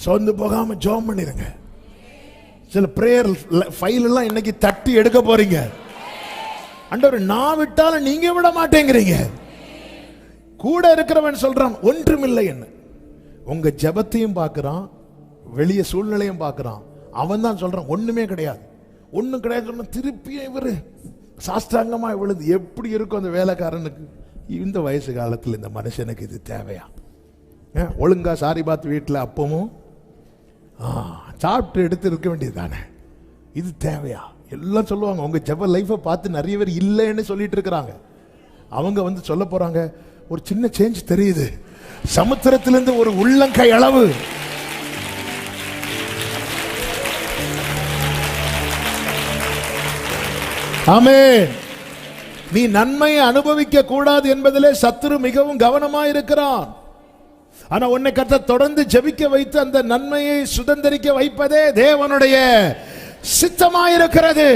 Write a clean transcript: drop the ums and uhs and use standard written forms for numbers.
சோர்ந்து போகாம ஜெபம் பண்ணிருங்க. சில பிரேயர் ஃபைல் எல்லாம் இன்னைக்கு தட்டி எடுக்க போறீங்க. ஆண்டவர் நான் விட்டாலும் நீங்க விட மாட்டேங்கிறீங்க. கூட இருக்கிறவன் சொல்றான் ஒன்றுமில்லை என்ன. உங்க ஜெபத்தையும் பார்க்கிறான், வெளிய சூழ்நிலையும் பார்க்கிறான். அவன் தான் சொல்றான் ஒண்ணுமே கிடையாது, ஒண்ணும் கிடையாது. திருப்பியும் இவரு சாஷ்டாங்கமா விழுது. எப்படி இருக்கும் அந்த வேலைக்காரனுக்கு? இந்த வயசு காலத்தில் இந்த மனுஷனுக்கு இது தேவையா? ஒழுங்கா சாரி பார்த்து வீட்டில் அப்பவும் சாப்பிட்டு எடுத்து இருக்க வேண்டியது தானே. இது தேவையா? எல்லாம் சொல்லுவாங்க. உங்க ஜெப லைஃபை பார்த்து நிறைய பேர் இல்லைன்னு சொல்லிட்டு இருக்கிறாங்க. அவங்க வந்து சொல்ல போறாங்க, ஒரு சின்ன சேஞ்ச் தெரியுது, சமுத்திரத்திலிருந்து ஒரு உள்ளங்கை அளவு. ஆமென். நீ நன்மையை அனுபவிக்க கூடாது என்பதிலே சத்துரு மிகவும் கவனமாக இருக்கிறான். ஆனா உன்னை கர்த்தர் தொடர்ந்து ஜெபிக்க வைத்து அந்த நன்மையை சுதந்தரிக்க வைப்பதே தேவனுடைய சித்தமாயிருக்கிறது.